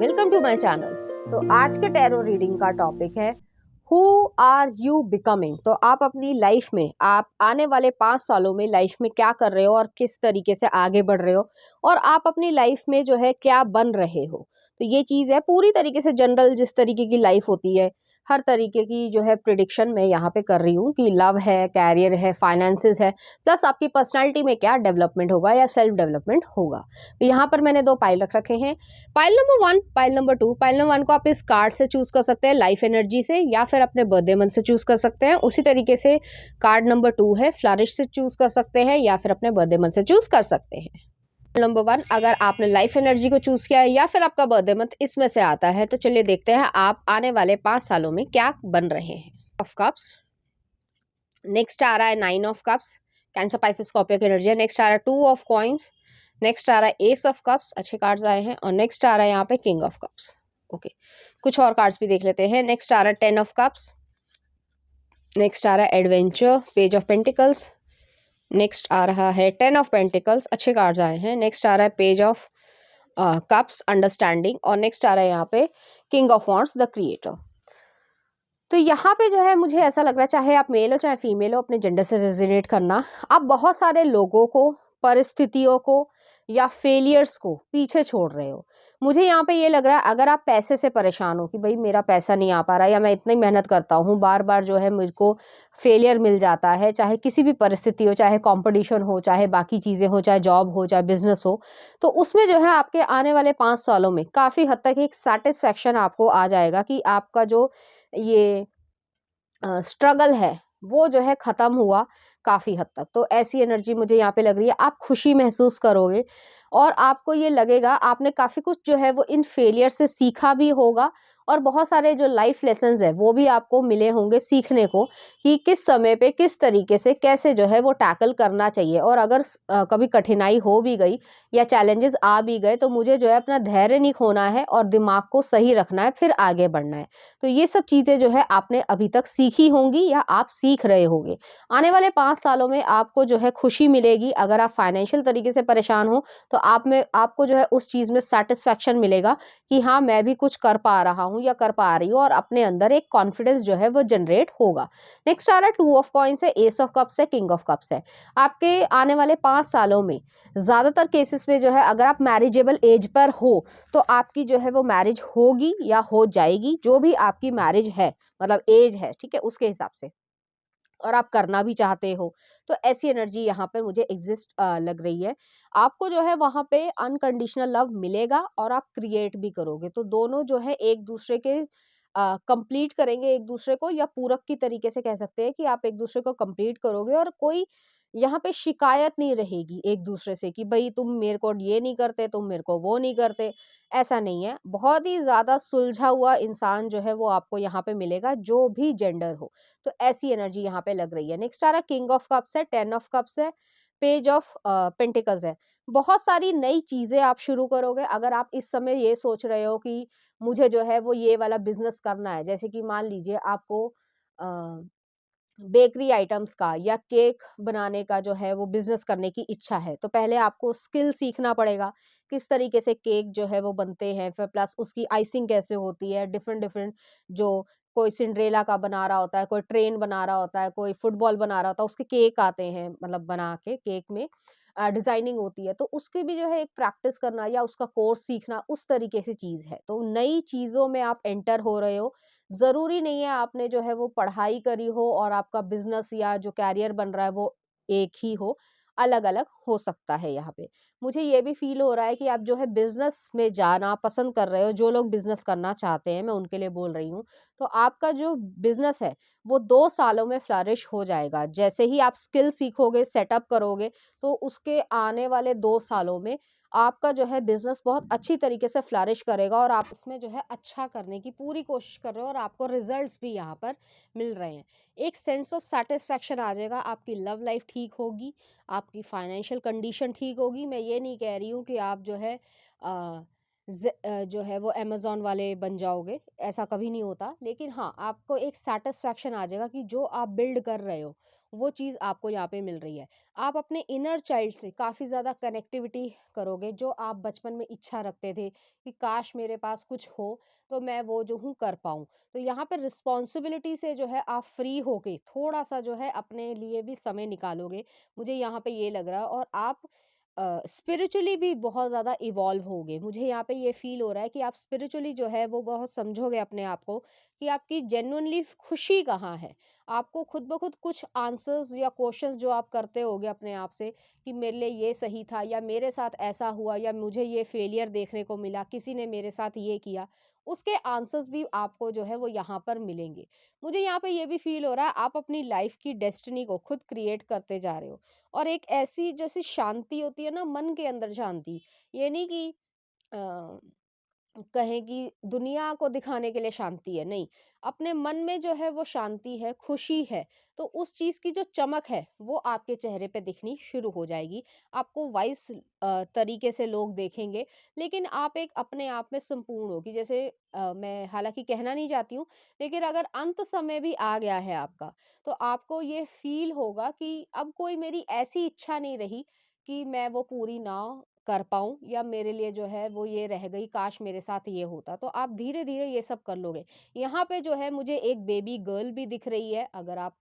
Welcome to my channel. तो आज के टैरो रीडिंग का टॉपिक है हु आर यू बिकमिंग। तो आप अपनी लाइफ में, आप आने वाले 5 सालों में लाइफ में क्या कर रहे हो और किस तरीके से आगे बढ़ रहे हो और आप अपनी लाइफ में जो है क्या बन रहे हो। तो ये चीज़ है पूरी तरीके से जनरल, जिस तरीके की लाइफ होती है हर तरीके की जो है प्रिडिक्शन मैं यहाँ पे कर रही हूँ कि लव है, कैरियर है, फाइनेंसेस है, प्लस आपकी पर्सनालिटी में क्या डेवलपमेंट होगा या सेल्फ डेवलपमेंट होगा। तो यहाँ पर मैंने 2 पाइल रख रखे हैं, pile number 1, pile number 2। Pile number 1 को आप इस कार्ड से चूज कर सकते हैं, लाइफ एनर्जी से, या फिर अपने बर्थडे मंथ से चूज कर सकते हैं। उसी तरीके से कार्ड नंबर 2 है, फ्लरिश से चूज कर सकते हैं या फिर अपने बर्थडे मंथ से चूज कर सकते हैं। नंबर 1 अगर आपने लाइफ एनर्जी को चूज किया है या फिर आपका बर्थडे मंथ इसमें से आता है, तो चलिए देखते हैं आप आने वाले 5 सालों में क्या बन रहे हैं। ऑफ कप्स, नेक्स्ट आ रहा है 9 of cups, cancer Pisces Scorpio की एनर्जी है। नेक्स्ट आ रहा है 2 ऑफ कॉइंस, नेक्स्ट आ रहा है एस ऑफ कप्स, अच्छे कार्ड्स आए हैं। और नेक्स्ट आ रहा है यहाँ पे किंग ऑफ कप्स। ओके, कुछ और कार्ड्स भी देख लेते हैं। नेक्स्ट आ रहा है 10 ऑफ कप्स, नेक्स्ट आ रहा है adventure, page of pentacles, next आ रहा है 10 ऑफ पेंटिकल्स, अच्छे कार्ड्स आए हैं। नेक्स्ट आ रहा है पेज ऑफ कप्स, अंडरस्टैंडिंग, और नेक्स्ट आ रहा है यहाँ पे king of wands, the creator. तो यहाँ पे जो है मुझे ऐसा लग रहा है, चाहे आप मेल हो चाहे फीमेल हो, अपने जेंडर से रेजोनेट करना। आप बहुत सारे लोगों को, परिस्थितियों को या फेलियर्स को पीछे छोड़ रहे हो। मुझे यहाँ पे ये लग रहा है अगर आप पैसे से परेशान हो कि भाई मेरा पैसा नहीं आ पा रहा, या मैं इतनी मेहनत करता हूँ बार बार जो है मुझको फेलियर मिल जाता है, चाहे किसी भी परिस्थिति हो, चाहे कंपटीशन हो, चाहे बाकी चीज़ें हो, चाहे जॉब हो, चाहे बिजनेस हो, तो उसमें जो है आपके आने वाले 5 सालों में काफ़ी हद तक एक सेटिस्फैक्शन आपको आ जाएगा कि आपका जो ये स्ट्रगल है वो जो है ख़त्म हुआ काफ़ी हद तक। तो ऐसी एनर्जी मुझे यहाँ पे लग रही है। आप खुशी महसूस करोगे और आपको ये लगेगा आपने काफ़ी कुछ जो है वो इन फेलियर से सीखा भी होगा, और बहुत सारे जो लाइफ लेसन्स है वो भी आपको मिले होंगे सीखने को कि किस समय पे किस तरीके से कैसे जो है वो टैकल करना चाहिए। और अगर कभी कठिनाई हो भी गई या चैलेंजेस आ भी गए, तो मुझे जो है अपना धैर्य नहीं खोना है और दिमाग को सही रखना है, फिर आगे बढ़ना है। तो ये सब चीज़ें जो है आपने अभी तक सीखी होंगी या आप सीख रहे होंगे। आने वाले 5 सालों में आपको जो है खुशी मिलेगी। अगर आप फाइनेंशियल तरीके से परेशान हो तो आपको जो है उस चीज़ में सैटिस्फैक्शन मिलेगा कि हाँ, मैं भी कुछ कर पा रहा हूँ या कर पा रही हूँ, और अपने अंदर एक कॉन्फिडेंस जो है वो जनरेट होगा। नेक्स्ट आ रहा है 2 ऑफ कॉइन्स है, एस ऑफ कप्स है, किंग ऑफ कप्स है। आपके आने वाले 5 सालों में ज़्यादातर केसेस में जो है अगर आप मैरिजेबल एज पर हो तो आपकी जो है वो मैरिज होगी या हो जाएगी, जो भी आपकी मैरिज है, मतलब एज है, ठीक है, उसके हिसाब से, और आप करना भी चाहते हो। तो ऐसी एनर्जी यहाँ पर मुझे एग्जिस्ट लग रही है। आपको जो है वहाँ पे अनकंडीशनल लव मिलेगा और आप क्रिएट भी करोगे। तो दोनों जो है एक दूसरे के कंप्लीट करेंगे एक दूसरे को, या पूरक की तरीके से कह सकते हैं कि आप एक दूसरे को कंप्लीट करोगे, और कोई यहाँ पे शिकायत नहीं रहेगी एक दूसरे से कि भाई तुम मेरे को ये नहीं करते, तुम मेरे को वो नहीं करते। ऐसा नहीं है। बहुत ही ज़्यादा सुलझा हुआ इंसान जो है वो आपको यहाँ पे मिलेगा, जो भी जेंडर हो। तो ऐसी एनर्जी यहाँ पे लग रही है। नेक्स्ट आ रहा है किंग ऑफ कप्स है, 10 ऑफ कप्स है, पेज ऑफ पेंटिकल्स है। बहुत सारी नई चीज़ें आप शुरू करोगे। अगर आप इस समय ये सोच रहे हो कि मुझे जो है वो ये वाला बिज़नेस करना है, जैसे कि मान लीजिए आपको अ बेकरी आइटम्स का या केक बनाने का जो है वो बिजनेस करने की इच्छा है, तो पहले आपको स्किल सीखना पड़ेगा किस तरीके से केक जो है वो बनते हैं, फिर प्लस उसकी आइसिंग कैसे होती है, डिफरेंट डिफरेंट जो कोई सिंड्रेला का बना रहा होता है, कोई ट्रेन बना रहा होता है, कोई फुटबॉल बना रहा होता है, उसके केक आते हैं, मतलब बना के केक में डिजाइनिंग होती है, तो उसकी भी जो है एक प्रैक्टिस करना या उसका कोर्स सीखना उस तरीके से चीज है। तो नई चीजों में आप एंटर हो रहे हो। ज़रूरी नहीं है आपने जो है वो पढ़ाई करी हो और आपका बिज़नेस या जो करियर बन रहा है वो एक ही हो, अलग-अलग हो सकता है यहाँ पे। मुझे ये भी फ़ील हो रहा है कि आप जो है बिज़नेस में जाना पसंद कर रहे हो, जो लोग बिज़नेस करना चाहते हैं, मैं उनके लिए बोल रही हूँ। तो आपका जो बिज़नेस है, वो 2 सालों में फ्लरिश हो जाएगा। जैसे ही आप स्किल सीखोगे, सेटअप करोगे, तो उसके आने वाले 2 सालों में आपका जो है बिज़नेस बहुत अच्छी तरीके से फ्लरिश करेगा, और आप उसमें जो है अच्छा करने की पूरी कोशिश कर रहे हो और आपको रिजल्ट्स भी यहाँ पर मिल रहे हैं। एक सेंस ऑफ सैटिस्फैक्शन आ जाएगा, आपकी लव लाइफ ठीक होगी, आपकी फाइनेंशियल कंडीशन ठीक होगी। मैं ये नहीं कह रही हूँ कि आप जो है जो है वो अमेज़न वाले बन जाओगे, ऐसा कभी नहीं होता। लेकिन हाँ, आपको एक सैटिस्फैक्शन आ जाएगा कि जो आप बिल्ड कर रहे हो वो चीज़ आपको यहाँ पे मिल रही है। आप अपने इनर चाइल्ड से काफ़ी ज़्यादा कनेक्टिविटी करोगे, जो आप बचपन में इच्छा रखते थे कि काश मेरे पास कुछ हो तो मैं वो जो हूँ कर पाऊँ। तो यहाँ पर रिस्पॉन्सिबिलिटी से जो है आप फ्री होके थोड़ा-सा जो है अपने लिए भी समय निकालोगे, मुझे यहाँ पे ये लग रहा है। और आप स्पिरिचुअली भी बहुत ज़्यादा इवॉल्व होगे। मुझे यहाँ पे ये फ़ील हो रहा है कि आप स्पिरिचुअली जो है वो बहुत समझोगे अपने आप को कि आपकी जेन्युइनली खुशी कहाँ है। आपको खुद ब खुद कुछ आंसर्स या क्वेश्चंस जो आप करते होगे अपने आप से कि मेरे लिए ये सही था या मेरे साथ ऐसा हुआ या मुझे ये फेलियर देखने को मिला, किसी ने मेरे साथ ये किया, उसके आंसर्स भी आपको जो है वो यहाँ पर मिलेंगे। मुझे यहाँ पे ये भी फ़ील हो रहा है आप अपनी लाइफ़ की डेस्टिनी को खुद क्रिएट करते जा रहे हो। और एक ऐसी जैसे शांति होती है ना, मन के अंदर शांति, ये नहीं कि अ, कहें कि दुनिया को दिखाने के लिए शांति है, नहीं, अपने मन में जो है वो शांति है, खुशी है, तो उस चीज़ की जो चमक है, वो आपके चेहरे पे दिखनी शुरू हो जाएगी। आपको वाइस तरीके से लोग देखेंगे, लेकिन आप एक अपने आप में संपूर्ण हो कि जैसे मैं हालाँकि कहना नहीं चाहती हूँ, लेकिन अगर अंत समय भी आ गया है आपका, तो आपको ये फ़ील होगा कि अब कोई मेरी ऐसी इच्छा नहीं रही कि मैं वो पूरी ना कर पाऊँ या मेरे लिए जो है वो ये रह गई, काश मेरे साथ ये होता। तो आप धीरे-धीरे ये सब कर लोगे। यहाँ पे जो है मुझे एक बेबी गर्ल भी दिख रही है, अगर आप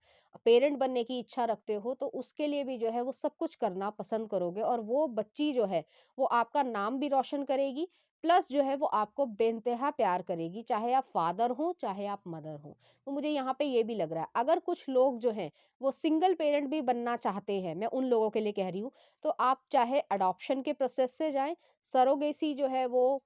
पेरेंट बनने की इच्छा रखते हो तो उसके लिए भी जो है वो सब कुछ करना पसंद करोगे और वो बच्ची जो है वो आपका नाम भी रोशन करेगी, प्लस जो है वो आपको बेइंतहा प्यार करेगी, चाहे आप फादर हो, चाहे आप मदर हो। तो मुझे यहाँ पे ये भी लग रहा है, अगर कुछ लोग जो हैं वो सिंगल पेरेंट भी बनना चाहते हैं, मैं उन लोगों के लिए कह रही हूँ, तो आप चाहे अडॉप्शन के प्रोसेस से जाएँ, सरोगेसी जो है वो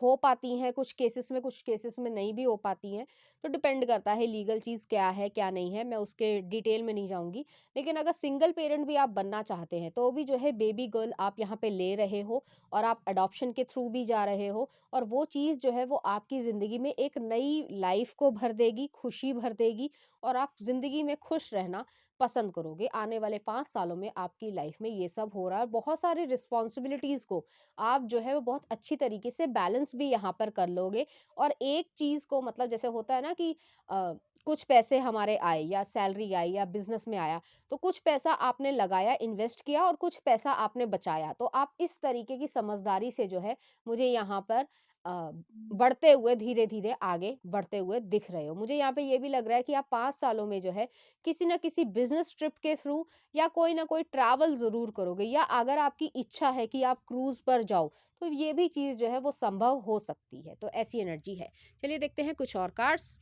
हो पाती हैं कुछ केसेस में नहीं भी हो पाती हैं। तो डिपेंड करता है लीगल चीज़ क्या है, क्या नहीं है, मैं उसके डिटेल में नहीं जाऊँगी। लेकिन अगर सिंगल पेरेंट भी आप बनना चाहते हैं, तो भी जो है बेबी गर्ल आप यहाँ पे ले रहे हो और आप अडॉप्शन के थ्रू भी जा रहे हो और वो चीज़ जो है वो आपकी ज़िंदगी में एक नई लाइफ़ को भर देगी, खुशी भर देगी और आप ज़िंदगी में खुश रहना पसंद करोगे। आने वाले 5 सालों में आपकी लाइफ़ में ये सब हो रहा है और बहुत सारी रिस्पॉन्सिबिलिटीज़ को आप जो है वो बहुत अच्छी तरीके से बैलेंस भी यहाँ पर कर लोगे। और एक चीज़ को मतलब जैसे होता है ना कि कुछ पैसे हमारे आए या सैलरी आई या बिजनेस में आया, तो कुछ पैसा आपने लगाया, इन्वेस्ट किया और कुछ पैसा आपने बचाया, तो आप इस तरीके की समझदारी से जो है मुझे यहाँ पर बढ़ते हुए धीरे धीरे आगे बढ़ते हुए दिख रहे हो। मुझे यहाँ पे ये भी लग रहा है कि आप 5 सालों में जो है किसी ना किसी बिजनेस ट्रिप के थ्रू या कोई ना कोई ट्रैवल ज़रूर करोगे, या अगर आपकी इच्छा है कि आप क्रूज़ पर जाओ, तो ये भी चीज़ जो है वो संभव हो सकती है। तो ऐसी एनर्जी है। चलिए देखते हैं कुछ और कार्ड्स।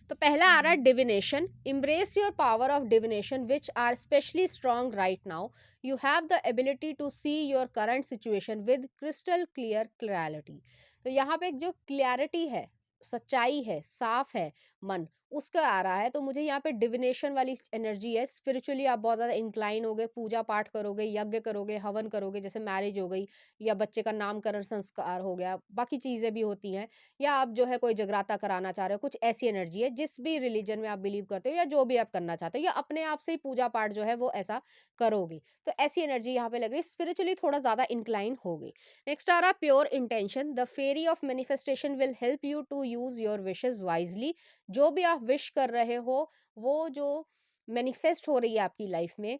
तो पहला आ रहा है divination. Embrace your power of divination which are specially strong right now. You have the ability to see your current situation with crystal clear clarity. तो यहाँ पे जो क्लैरिटी है, सच्चाई है, साफ है मन, उसका आ रहा है। तो मुझे यहाँ पे डिविनेशन वाली एनर्जी है। स्पिरिचुअली आप बहुत ज़्यादा इंक्लाइन हो गए, पूजा पाठ करोगे, यज्ञ करोगे, हवन करोगे, जैसे मैरिज हो गई या बच्चे का नामकरण संस्कार हो गया, बाकी चीज़ें भी होती हैं, या आप जो है कोई जगराता कराना चाह रहे हो, कुछ ऐसी एनर्जी है। जिस भी रिलीजन में आप बिलीव करते हो या जो भी आप करना चाहते हो या अपने आप से ही पूजा पाठ जो है वो ऐसा करोगे, तो ऐसी एनर्जी यहाँ पे लग रही है। स्पिरिचुअली थोड़ा ज्यादा इंक्लाइन हो गई। नेक्स्ट आ रहा pure intention. The fairy of manifestation will help you to use your wishes wisely. जो भी आप विश कर रहे हो, वो जो मैनिफेस्ट हो रही है आपकी लाइफ में,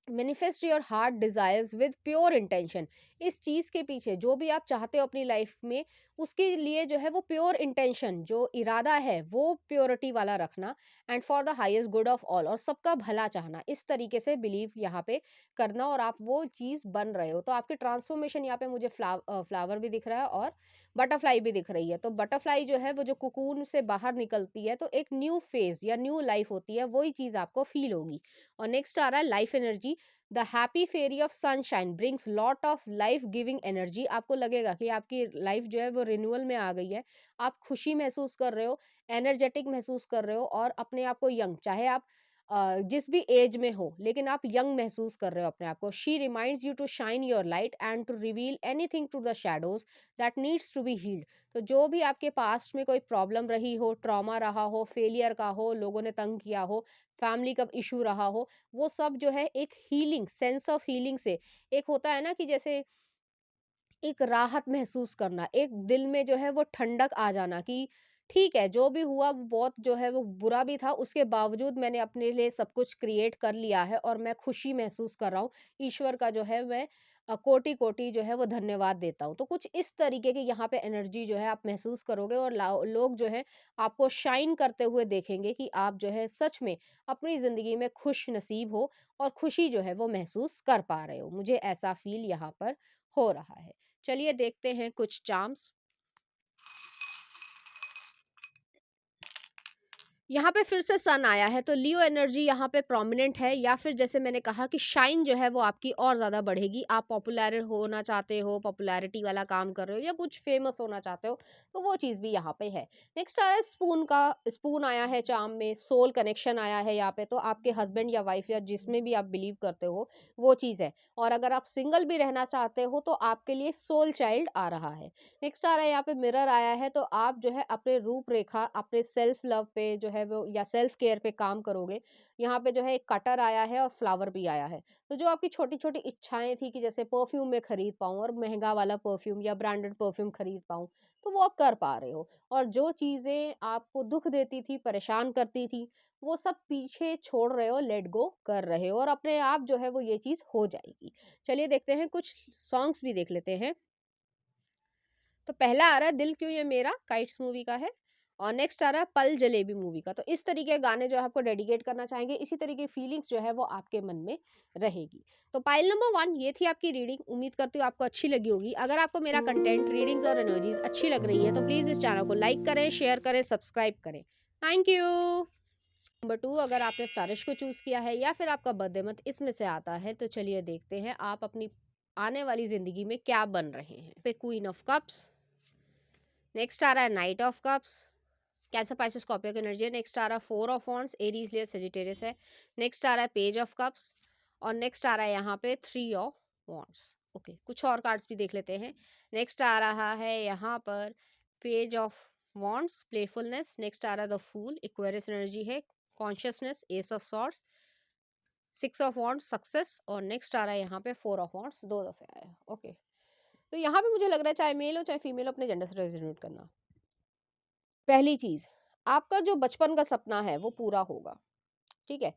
manifest your heart desires with pure intention. इस चीज के पीछे जो भी आप चाहते हो अपनी लाइफ में, उसके लिए जो है वो प्योर इंटेंशन, जो इरादा है वो प्योरिटी वाला रखना, and for the highest good of all, और सबका भला चाहना, इस तरीके से बिलीव यहाँ पे करना और आप वो चीज बन रहे हो। तो आपकी ट्रांसफॉर्मेशन यहाँ पे मुझे फ्लावर भी दिख रहा है और बटरफ्लाई भी दिख रही है। तो बटरफ्लाई जो है वो जो कुकून से बाहर निकलती है, तो एक न्यू फेज या न्यू लाइफ होती है, वही चीज आपको फील होगी। और नेक्स्ट आ रहा है life energy. The happy fairy of sunshine brings lot of life giving energy. आपको लगेगा कि आपकी लाइफ जो है वो रिन्यूअल में आ गई है, आप खुशी महसूस कर रहे हो, एनर्जेटिक महसूस कर रहे हो और अपने आप को यंग, चाहे आप जिस भी एज में हो, लेकिन आप यंग महसूस कर रहे हो अपने आप को। She reminds you to shine your light and to reveal anything to the shadows that needs to be healed. तो जो भी आपके पास्ट में कोई प्रॉब्लम रही हो, ट्रॉमा रहा हो, फेलियर का हो, लोगों ने तंग किया हो, फैमिली का इशू रहा हो, वो सब जो है एक हीलिंग, सेंस ऑफ हीलिंग से, एक होता है ना कि जैसे एक राहत महसूस करना, एक दिल में जो है वो ठंडक आ जाना कि ठीक है, जो भी हुआ वो बहुत जो है वो बुरा भी था, उसके बावजूद मैंने अपने लिए सब कुछ क्रिएट कर लिया है और मैं खुशी महसूस कर रहा हूँ। ईश्वर का जो है मैं कोटि-कोटि जो है वो धन्यवाद देता हूँ। तो कुछ इस तरीके की यहाँ पे एनर्जी जो है आप महसूस करोगे और लाओ लोग जो हैं आपको शाइन करते हुए देखेंगे कि आप जो है सच में अपनी ज़िंदगी में खुशनसीब हो और खुशी जो है वो महसूस कर पा रहे हो। मुझे ऐसा फ़ील यहाँ पर हो रहा है। चलिए देखते हैं कुछ चार्म्स। यहाँ पे फिर से सन आया है तो लियो एनर्जी यहाँ पे प्रोमिनेंट है, या फिर जैसे मैंने कहा कि शाइन जो है वो आपकी और ज़्यादा बढ़ेगी। आप पॉपुलर होना चाहते हो, पॉपुलैरिटी वाला काम कर रहे हो या कुछ फेमस होना चाहते हो, तो वो चीज़ भी यहाँ पे है। नेक्स्ट आ रहा है स्पून का। स्पून आया है चार्म में, सोल कनेक्शन आया है यहाँ पे, तो आपके हस्बैंड या वाइफ या जिसमें भी आप बिलीव करते हो वो चीज़ है। और अगर आप सिंगल भी रहना चाहते हो तो आपके लिए सोल चाइल्ड आ रहा है। नेक्स्ट आ रहा है यहाँ पे मिरर आया है, तो आप जो है अपने रूपरेखा, अपने सेल्फ लव पे जो है वो या सेल्फ केयर पे काम करोगे। यहाँ पे जो है एक कटर आया है और फ्लावर भी आया है। तो जो आपकी छोटी-छोटी इच्छाएँ थी कि जैसे परफ्यूम मैं खरीद पाऊँ और महँगा वाला परफ्यूम या ब्रांडेड परफ्यूम खरीद पाऊँ, तो वो आप कर पा रहे हो। और जो चीज़ें आपको दुःख देती थी, परेशान करती थी, वो सब पीछे छोड़ रहे हो, लेट गो कर रहे हो और अपने आप जो है वो ये चीज़ हो जाएगी। चलिए देखते हैं कुछ सॉन्ग्स भी देख लेते हैं। तो पहला आ रहा है दिल क्यों ये मेरा, काइट्स मूवी का है। और नेक्स्ट आ रहा है पल जलेबी मूवी का। तो इस तरीके के गाने जो है आपको डेडिकेट करना चाहेंगे, इसी तरीके की फीलिंग्स जो है वो आपके मन में रहेगी। तो पाइल नंबर 1 ये थी आपकी रीडिंग। उम्मीद करती हूँ आपको अच्छी लगी होगी। अगर आपको मेरा कंटेंट, रीडिंग्स और एनर्जीज अच्छी लग रही है तो प्लीज़ इस चैनल को लाइक करें, शेयर करें, सब्सक्राइब करें। Thank you. नंबर 2, अगर आपने फ्लरिश को चूज़ किया है या फिर आपका बर्थडे मंथ इसमें से आता है, तो चलिए देखते हैं आप अपनी आने वाली ज़िंदगी में क्या बन रहे हैं। पे क्वीन ऑफ कप्स, नेक्स्ट आ रहा है night of cups, cancer Pisces Scorpio की एनर्जी है। नेक्स्ट आ रहा है four of wands, Aries Leo Sagittarius है। नेक्स्ट आ रहा है पेज ऑफ कप्स और नेक्स्ट आ रहा है यहाँ पे थ्री ऑफ वॉन्ड्स। ओके, कुछ और कार्ड्स भी देख लेते हैं। नेक्स्ट आ रहा है यहाँ पर page of wands, playfulness. Next आ रहा है द फूल, इक्वेरियस एनर्जी है, consciousness, ace of swords, six of wands, success. और नेक्स्ट आ रहा है यहाँ पे फोर ऑफ वॉन्ड्स, दो दफे आया। ओके, तो यहाँ पे मुझे लग रहा है चाहे मेल हो चाहे फीमेल हो, अपने जेंडर से रेजोनेट करना। पहली चीज, आपका जो बचपन का सपना है वो पूरा होगा। ठीक है,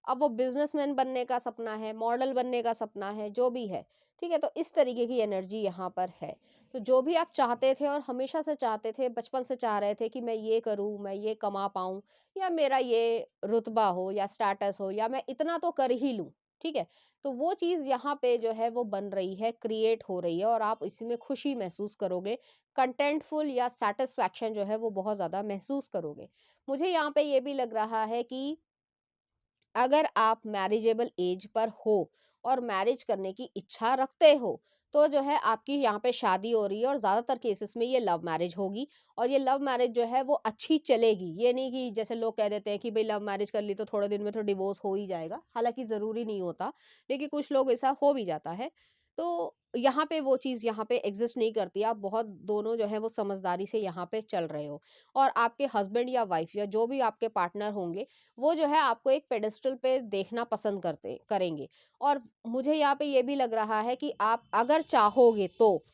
अब वो बिजनेसमैन बनने का सपना है, मॉडल बनने का सपना है, जो भी है, ठीक है, तो इस तरीके की एनर्जी यहाँ पर है। तो जो भी आप चाहते थे और हमेशा से चाहते थे, बचपन से चाह रहे थे कि मैं ये करूँ, मैं ये कमा पाऊँ, या मेरा ये रुतबा हो या स्टेटस हो या मैं इतना तो कर ही लूँ। ठीक है, तो वो चीज़ यहाँ पे जो है वो बन रही है, क्रिएट हो रही है और आप इसमें खुशी महसूस करोगे, कंटेंटफुल या सेटिस्फैक्शन जो है वो बहुत ज़्यादा महसूस करोगे। मुझे यहाँ पे ये भी लग रहा है कि अगर आप मैरिजेबल एज पर हो और मैरिज करने की इच्छा रखते हो, तो जो है आपकी यहाँ पे शादी हो रही है और ज़्यादातर केसेस में ये लव मैरिज होगी और ये लव मैरिज जो है वो अच्छी चलेगी। ये नहीं कि जैसे लोग कह देते हैं कि भई लव मैरिज कर ली तो थोड़े दिन में तो डिवोर्स हो ही जाएगा। हालाँकि ज़रूरी नहीं होता, लेकिन कुछ लोग ऐसा हो भी जाता है। तो यहाँ पे वो चीज़ यहाँ पे एग्ज़िस्ट नहीं करती। आप बहुत दोनों जो है वो समझदारी से यहाँ पे चल रहे हो और आपके हस्बैंड या वाइफ़ या जो भी आपके पार्टनर होंगे, वो जो है आपको एक पेडेस्टल पे देखना पसंद करते करेंगे। और मुझे यहाँ पे ये भी लग रहा है कि आप अगर चाहोगे तो,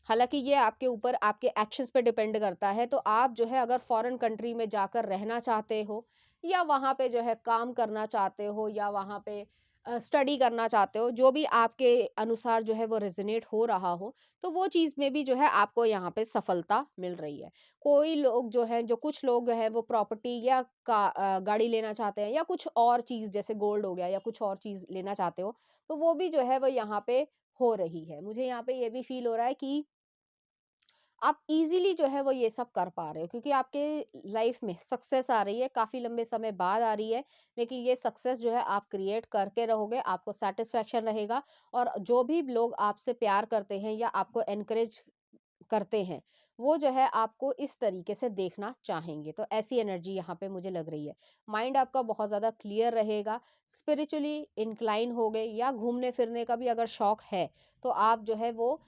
हालाँकि ये आपके ऊपर आपके एक्शंस पे डिपेंड करता है, तो आप जो है अगर फॉरेन कंट्री में जाकर रहना चाहते हो या वहाँ पे जो है काम करना चाहते हो या वहाँ पे स्टडी करना चाहते हो, जो भी आपके अनुसार जो है वो रेज़ोनेट हो रहा हो, तो वो चीज़ में भी जो है आपको यहाँ पे सफलता मिल रही है। कोई लोग जो हैं, जो कुछ लोग हैं वो प्रॉपर्टी या गाड़ी लेना चाहते हैं या कुछ और चीज़ जैसे गोल्ड हो गया या कुछ और चीज़ लेना चाहते हो, तो वो भी जो है वो यहाँ पे हो रही है। मुझे यहाँ पे ये भी फ़ील हो रहा है कि आप इज़िली जो है वो ये सब कर पा रहे हो क्योंकि आपके लाइफ में सक्सेस आ रही है, काफ़ी लंबे समय बाद आ रही है, लेकिन ये सक्सेस जो है आप क्रिएट करके रहोगे, आपको सैटिस्फैक्शन रहेगा और जो भी लोग आपसे प्यार करते हैं या आपको एनकरेज करते हैं, वो जो है आपको इस तरीके से देखना चाहेंगे। तो ऐसी एनर्जी यहाँ पे मुझे लग रही है। माइंड आपका बहुत ज़्यादा क्लियर रहेगा, स्पिरिचुअली इंक्लाइन हो गए या घूमने-फिरने का भी अगर शौक है, तो आप जो है वो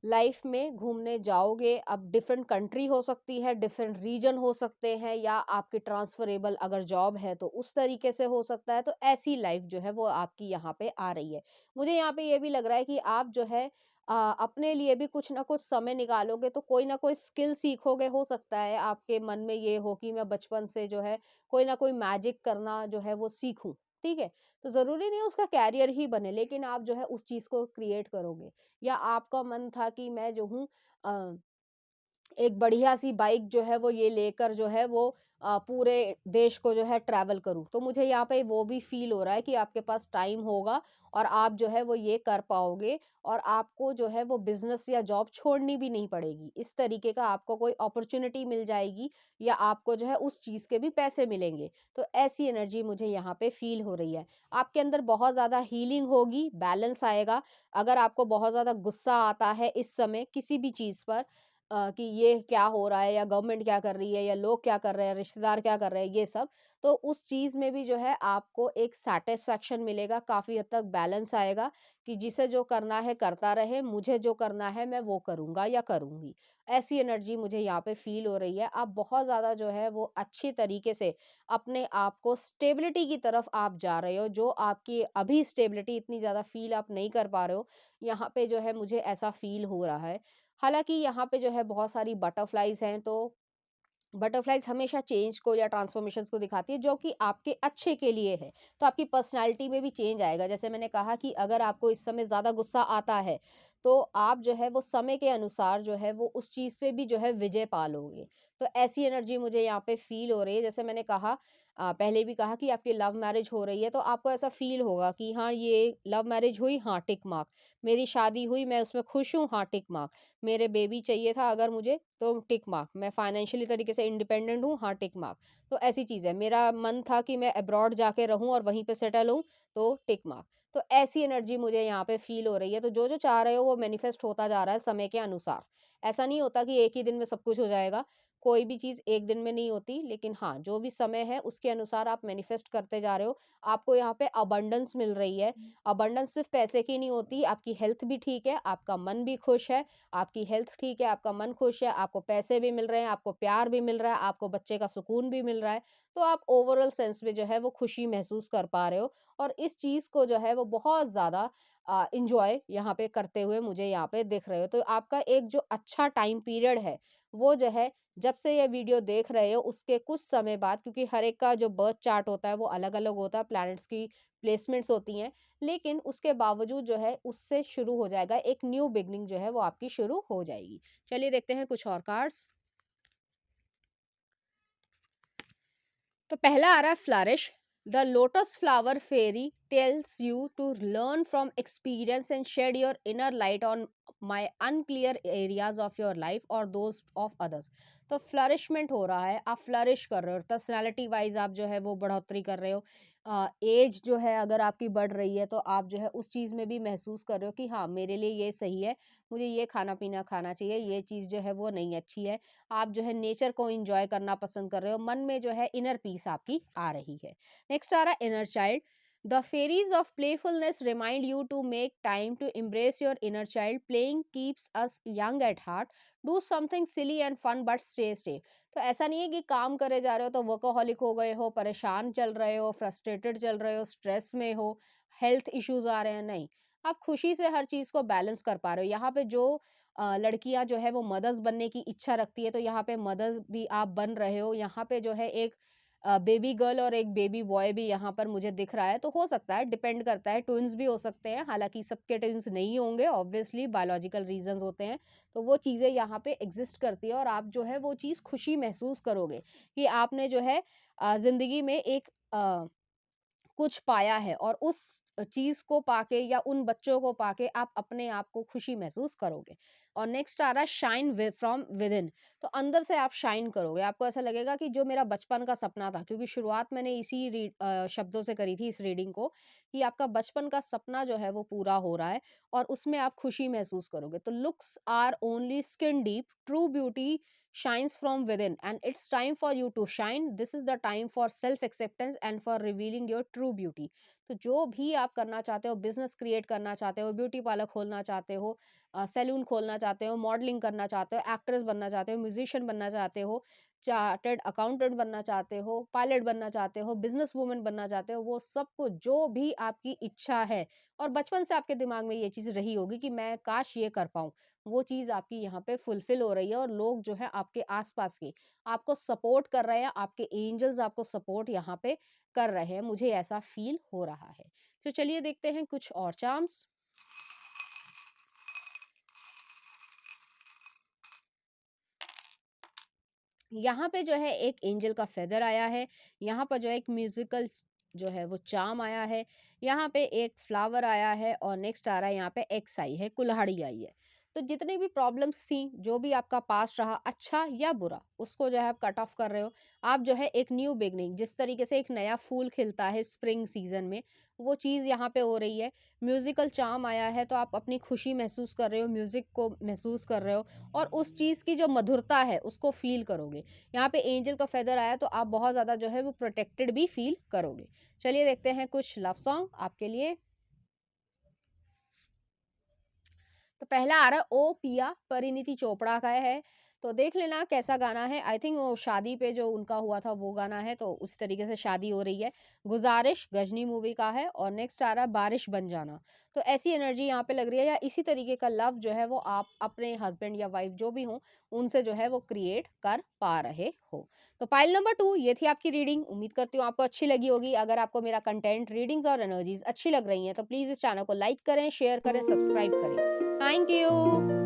लाइफ में घूमने जाओगे। अब डिफरेंट कंट्री हो सकती है, डिफरेंट रीजन हो सकते हैं या आपकी ट्रांसफरेबल अगर जॉब है तो उस तरीके से हो सकता है। तो ऐसी लाइफ जो है वो आपकी यहाँ पे आ रही है। मुझे यहाँ पे ये भी लग रहा है कि आप जो है अपने लिए भी कुछ ना कुछ समय निकालोगे तो कोई ना कोई स्किल सीखोगे। हो सकता है आपके मन में ये हो कि मैं बचपन से जो है कोई ना कोई मैजिक करना जो है वो सीखूं, ठीक है? तो ज़रूरी नहीं उसका कैरियर ही बने, लेकिन आप जो है उस चीज़ को क्रिएट करोगे। या आपका मन था कि मैं जो हूँ अ एक बढ़िया-सी बाइक जो है वो ये लेकर जो है वो पूरे देश को जो है ट्रैवल करूँ। तो मुझे यहाँ पे वो भी फ़ील हो रहा है कि आपके पास टाइम होगा और आप जो है वो ये कर पाओगे और आपको जो है वो बिज़नेस या जॉब छोड़नी भी नहीं पड़ेगी। इस तरीके का आपको कोई अपॉर्च्युनिटी मिल जाएगी या आपको जो है उस चीज़ के भी पैसे मिलेंगे। तो ऐसी एनर्जी मुझे यहाँ पे फ़ील हो रही है। आपके अंदर बहुत ज़्यादा हीलिंग होगी, बैलेंस आएगा। अगर आपको बहुत ज़्यादा गुस्सा आता है इस समय किसी भी चीज़ पर, कि ये क्या हो रहा है या गवर्नमेंट क्या कर रही है या लोग क्या कर रहे हैं, रिश्तेदार क्या कर रहे हैं, ये सब। तो उस चीज़ में भी जो है आपको एक सैटिस्फैक्शन मिलेगा, काफ़ी हद तक बैलेंस आएगा कि जिसे जो करना है करता रहे, मुझे जो करना है मैं वो करूँगा या करूँगी। ऐसी एनर्जी मुझे यहाँ पे फ़ील हो रही है। आप बहुत ज़्यादा जो है वो अच्छी तरीके से अपने आप को स्टेबिलिटी की तरफ आप जा रहे हो, जो आपकी अभी स्टेबिलिटी इतनी ज़्यादा फ़ील आप नहीं कर पा रहे हो, यहाँ पे जो है मुझे ऐसा फ़ील हो रहा है। हालाँकि यहाँ पे जो है बहुत सारी बटरफ्लाइज़ हैं, तो बटरफ्लाइज़ हमेशा चेंज को या ट्रांसफॉर्मेशंस को दिखाती है जो कि आपके अच्छे के लिए है। तो आपकी पर्सनैलिटी में भी चेंज आएगा। जैसे मैंने कहा कि अगर आपको इस समय ज़्यादा गुस्सा आता है, तो आप जो है वो समय के अनुसार जो है वो उस चीज़ पे भी जो है विजय पा लोगे। तो ऐसी एनर्जी मुझे यहाँ पे फ़ील हो रही है। जैसे मैंने कहा पहले भी कहा कि आपकी लव मैरिज हो रही है, तो आपको ऐसा फ़ील होगा कि हाँ, ये लव मैरिज हुई, हाँ, टिक मार्क। मेरी शादी हुई, मैं उसमें खुश हूँ, हाँ, टिक मार्क। मेरे बेबी चाहिए था अगर मुझे, तो टिक मार्क। मैं फाइनेंशियली तरीके से इंडिपेंडेंट हूँ, हाँ, टिक मार्क। तो ऐसी चीज़ है। मेरा मन था कि मैं अब्रॉड जाके रहूँ और वहीं पे सेटल हूँ, तो टिक मार्क। तो ऐसी एनर्जी मुझे यहाँ पे फ़ील हो रही है। तो जो-जो चाह रहे हो वो मैनिफेस्ट होता जा रहा है समय के अनुसार। ऐसा नहीं होता कि एक ही दिन में सब कुछ हो जाएगा। कोई भी चीज़ एक दिन में नहीं होती, लेकिन हाँ, जो भी समय है उसके अनुसार आप मैनिफेस्ट करते जा रहे हो। आपको यहाँ पे अबंडेंस मिल रही है। अबंडेंस सिर्फ़ पैसे की नहीं होती, आपकी हेल्थ भी ठीक है, आपका मन भी खुश है। आपकी हेल्थ ठीक है, आपका मन खुश है, आपको पैसे भी मिल रहे हैं, आपको प्यार भी मिल रहा है, आपको बच्चे का सुकून भी मिल रहा है, तो आप ओवरऑल सेंस में जो है वो खुशी महसूस कर पा रहे हो और इस चीज़ को जो है वो बहुत ज़्यादा एन्जॉय यहाँ पे करते हुए मुझे यहाँ पे दिख रहे हो। तो आपका एक जो अच्छा टाइम पीरियड है, वो जो है जब से ये वीडियो देख रहे हो उसके कुछ समय बाद, क्योंकि हर एक का जो बर्थ चार्ट होता है वो अलग-अलग होता है, प्लैनेट्स की प्लेसमेंट्स होती हैं। लेकिन उसके बावजूद जो है उससे शुरू हो जाएगा एक न्यू बिगनिंग जो है वो आपकी शुरू हो जाएगी। चलिए देखते हैं कुछ और कार्ड्स। तो पहला आ रहा है flourish. The lotus flower fairy tells you to learn from experience and shed your inner light on my unclear areas of your life और दोज ऑफ अदर्स। तो फ्लरिशमेंट हो रहा है, आप फ्लरिश कर रहे हो, पर्सनैलिटी वाइज आप जो है वो बढ़ोतरी कर रहे हो। एज जो है अगर आपकी बढ़ रही है तो आप जो है उस चीज़ में भी महसूस कर रहे हो कि हाँ, मेरे लिए ये सही है, मुझे ये खाना पीना खाना चाहिए, ये चीज़ जो है वो नहीं अच्छी है। आप जो है नेचर को एंजॉय करना पसंद कर रहे हो, मन में जो है इनर पीस आपकी आ रही है। नेक्स्ट आ रहा है inner child. The fairies of playfulness remind you to make time to embrace your inner child, playing keeps us young at heart, do something silly and fun but stay stay. तो ऐसा नहीं है कि काम करे जा रहे हो तो वर्कोहॉलिक हो गए हो, परेशान चल रहे हो, फ्रस्ट्रेटेड चल रहे हो, स्ट्रेस में हो, हेल्थ इश्यूज आ रहे हैं, नहीं। आप खुशी से हर चीज को बैलेंस कर पा रहे हो। यहाँ पे जो लड़कियां जो है वो मदर्स बनने की इच्छा रखती है, तो यहाँ पे मदर्स भी आप बन रहे हो। यहाँ पे जो है एक बेबी गर्ल और एक बेबी बॉय भी यहाँ पर मुझे दिख रहा है। तो हो सकता है, डिपेंड करता है, ट्विन्स भी हो सकते हैं, हालांकि सबके ट्विन्स नहीं होंगे, ऑब्वियसली बायोलॉजिकल रीजंस होते हैं। तो वो चीज़ें यहाँ पे एग्जिस्ट करती है और आप जो है वो चीज़ खुशी महसूस करोगे कि आपने जो है जिंदगी में एक कुछ पाया है और उस चीज को पाके या उन बच्चों को पाके आप अपने आप को खुशी महसूस करोगे। और नेक्स्ट आ रहा है शाइन फ्रॉम विद इन। तो अंदर से आप शाइन करोगे, आपको ऐसा लगेगा कि जो मेरा बचपन का सपना था, क्योंकि शुरुआत मैंने इसी शब्दों से करी थी इस रीडिंग को, कि आपका बचपन का सपना जो है वो पूरा हो रहा है और उसमें आप खुशी महसूस करोगे। तो looks are only skin deep, true beauty shines from within and it's time for you to shine. This is the time for self acceptance and for revealing your true beauty. तो जो भी आप करना चाहते हो, बिजनेस क्रिएट करना चाहते हो, ब्यूटी पार्लर खोलना चाहते हो, सैलून खोलना चाहते हो, मॉडलिंग करना चाहते हो, एक्ट्रेस बनना चाहते हो, म्यूजिशियन बनना चाहते हो, चार्टर्ड अकाउंटेंट बनना चाहते हो, पायलट बनना चाहते हो, बिजनेस वूमन बनना चाहते हो, वो सबको जो भी आपकी इच्छा है और बचपन से आपके दिमाग में ये चीज़ रही होगी कि मैं काश ये कर पाऊँ, वो चीज़ आपकी यहाँ पे फुलफिल हो रही है और लोग जो है आपके आस-पास के आपको सपोर्ट कर रहे हैं, आपके एंजल्स आपको सपोर्ट यहाँ पे कर रहे हैं, मुझे ऐसा फ़ील हो रहा है। तो चलिए देखते हैं कुछ और चार्म्स। यहाँ पे जो है एक एंजल का फेदर आया है, यहाँ पर जो है एक म्यूजिकल जो है वो चार्म आया है, यहाँ पे एक फ्लावर आया है और नेक्स्ट आ रहा है यहाँ पे एक्स आई है, कुल्हाड़ी आई है। तो जितनी भी प्रॉब्लम्स थी, जो भी आपका पास्ट रहा अच्छा या बुरा, उसको जो है आप कट ऑफ कर रहे हो। आप जो है एक न्यू बिगनिंग, जिस तरीके से एक नया फूल खिलता है स्प्रिंग सीजन में, वो चीज़ यहाँ पे हो रही है। म्यूजिकल चार्म आया है तो आप अपनी खुशी महसूस कर रहे हो, म्यूजिक को महसूस कर रहे हो और उस चीज़ की जो मधुरता है उसको फील करोगे। यहाँ पे एंजल का फेदर आया तो आप बहुत ज़्यादा जो है वो प्रोटेक्टेड भी फील करोगे। चलिए देखते हैं कुछ लव सॉन्ग आपके लिए। तो पहला आ रहा है ओ पिया, परिणीति चोपड़ा का है। तो देख लेना कैसा गाना है। आई थिंक वो शादी पे जो उनका हुआ था वो गाना है, तो उसी तरीके से शादी हो रही है। गुजारिश गजनी मूवी का है और नेक्स्ट आ रहा है बारिश बन जाना। तो ऐसी एनर्जी यहाँ पे लग रही है या इसी तरीके का लव जो है वो आप अपने हस्बैंड या वाइफ जो भी हो उनसे जो है वो क्रिएट कर पा रहे हो। तो पाइल नंबर 2 ये थी आपकी रीडिंग। उम्मीद करती हूँ आपको अच्छी लगी होगी। अगर आपको मेरा कंटेंट, रीडिंग्स और एनर्जीज अच्छी लग रही हैं तो प्लीज़ इस चैनल को लाइक करें, शेयर करें, सब्सक्राइब करें। Thank you.